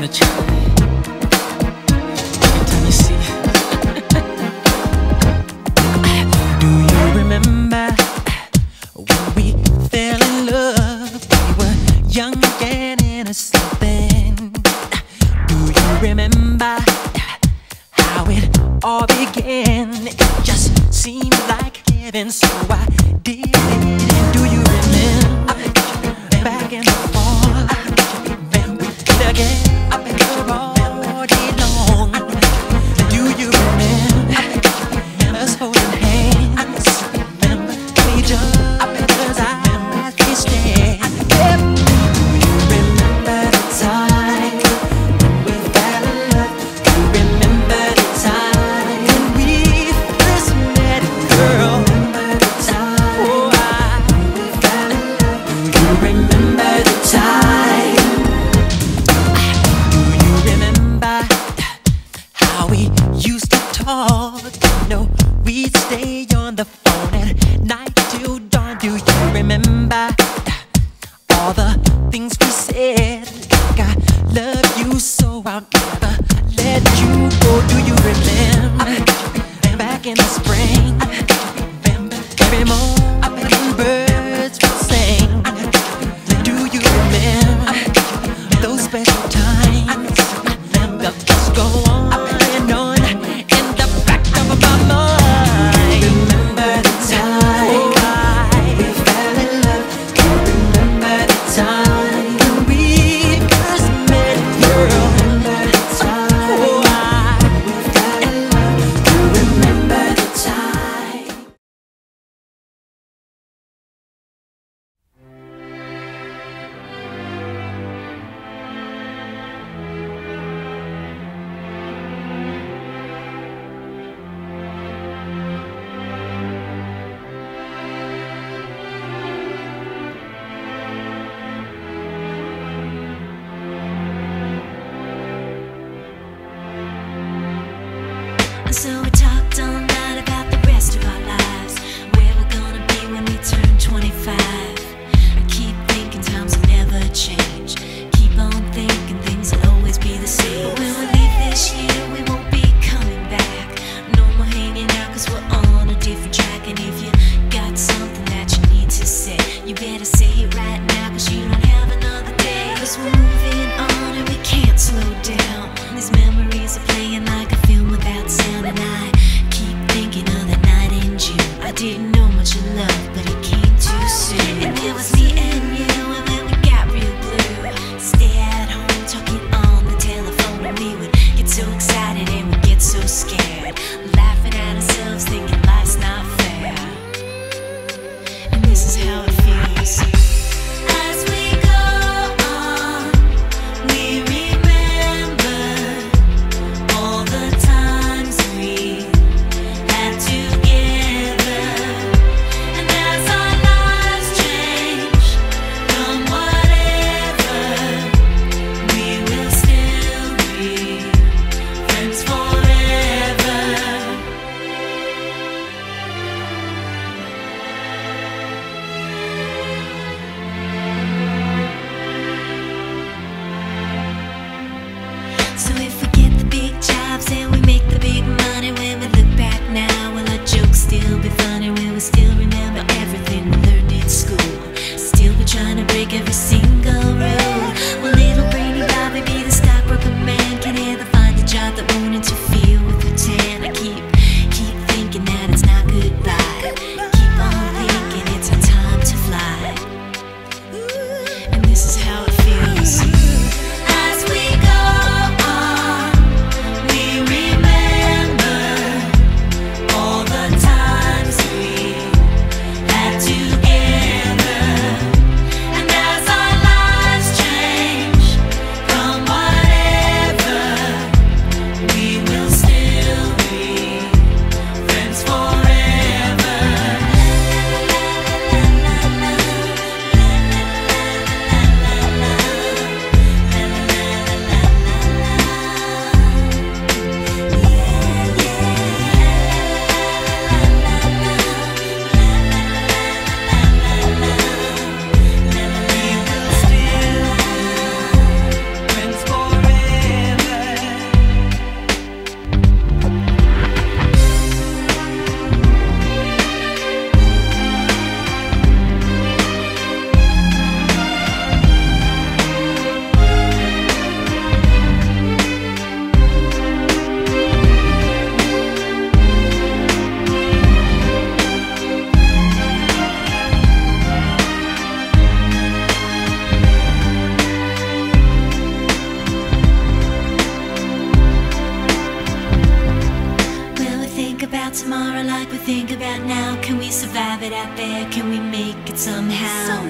wanna try. Every time you see do you remember when we fell in love? We were young and innocent then. Do you remember how it all began? It just seemed like heaven, so I did it. And do you remember back in the fall when we did again all day long? Do you remember us holding hands? We just eyes we stared. Do you remember the time when we fell in love? Do you remember the time when we first met, girl? No, we'd stay on the phone at night till dawn. Do you remember all the things we said? Like I love you so I'll never let you go. Do you remember back in the spring? Every morning birds would sing. Do you remember those special times? The thoughts go on and on. So we talked all night about the rest of our lives, where we're gonna be when we turn 25. I keep thinking times will never change. Keep on thinking things will always be the same. But when we leave this year, we won't be coming back. No more hanging out, cause we're on a different track. And if you got something that you need to say, you better say it right now, cause you don't have another day. Cause we're moving on and we can't slow down. These memories are playing like a film without sound. And I keep thinking of the night in June. I didn't know much of love, but it came too soon. And it was me and you, and then we got real blue. Stay at home talking on the telephone, and we would get so excited and we'd get so scared, laughing at ourselves, thinking life's not fair. And this is how it feels. As we go on, we remember all the times we had together. And as our lives change from whatever, we will still be friends forever. So if we get the big jobs and we make the big money, when we look back now, will our jokes still be funny? Will we still remember everything we learned in school? Still be trying to break every single rule? Will little brainy Bobby be the stockbroker man? Can he ever find a job that won't interfere with the tan? I keep thinking that it's not goodbye. Keep on thinking it's our time to fly. And this is how it feels. As we go on, we remember all the times we had together. And as our tomorrow like we think about now? Can we survive it out there? Can we make it somehow?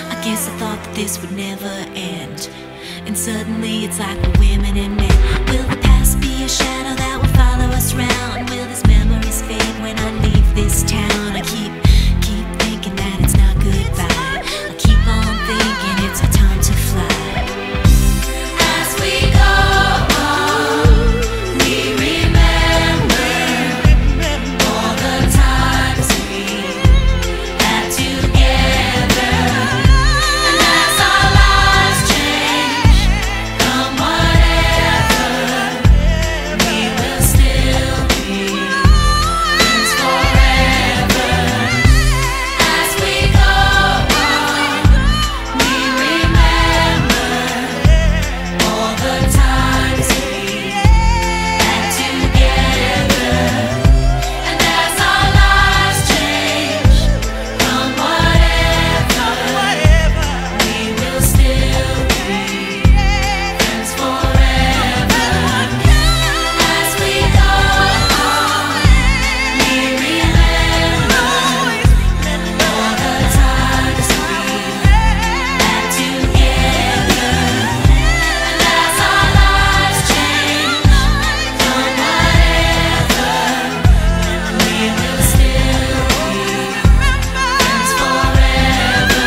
I guess I thought that this would never end, and suddenly it's like we're women and men. Will the past be a shadow that will follow us round? Will these memories fade when I leave this town? I keep thinking that it's not goodbye. I keep on thinking it's our time to fly. As we go on, we remember all the times we had together. And as our lives change, come whatever, we will still be friends forever. As we go on, we remember all the times we had together. And as our lives change, come whatever, we will still be friends forever. As we go on, we remember all the times we had together. And as our lives change, come whatever, we will still be friends forever.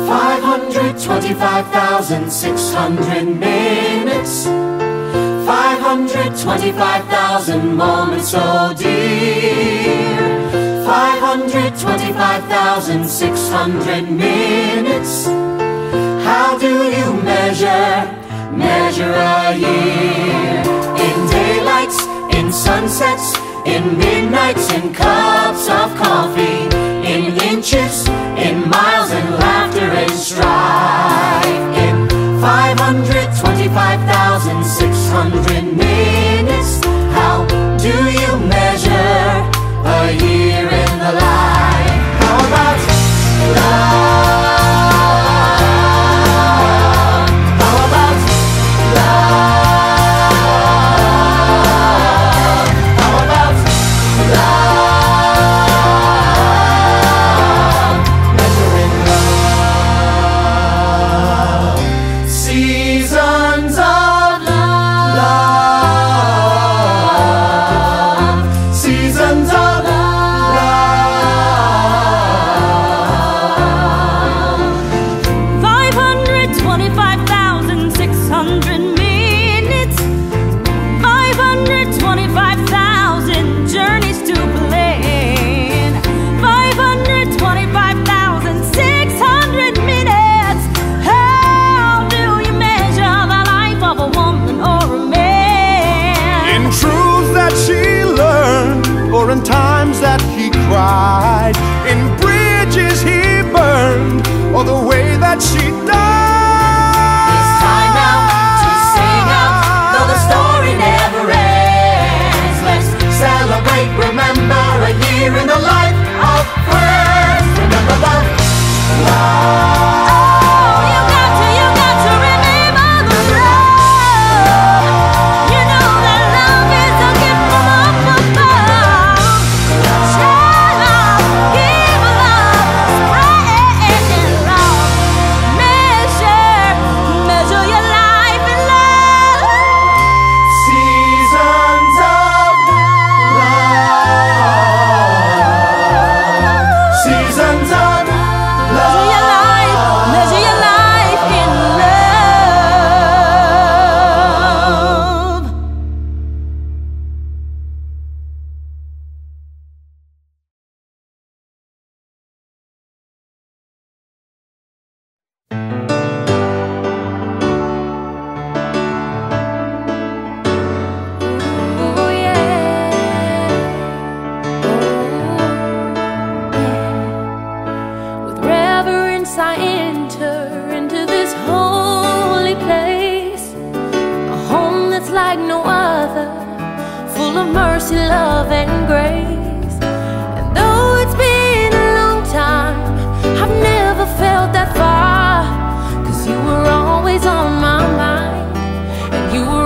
$525,600 minutes, 525,000 moments, oh dear. 525,600 minutes. How do you measure a year? In daylights, in sunsets, in midnights, in cups of coffee, in inches, in miles, and laughter and strife. In 525,600 minutes, how do you measure a year in the life? How about love? How about love? How about love? Measuring love. Seasons of love. Seasons of love. 525,600 minutes, 525,000 journeys to plan, 525,600 minutes. How do you measure the life of a woman or a man? In truths that she learned, or in times that he cried, in bridges he burned, or the way that she died. It's time now to sing out, though the story never ends. Let's celebrate, remember a year in the life of friends. Remember love, love. You got to remember the love. You know that love is a gift from up above. Share love, give love, spread love, measure like no other, full of mercy, love, and grace. And though it's been a long time, I've never felt that far, 'cause you were always on my mind, and you were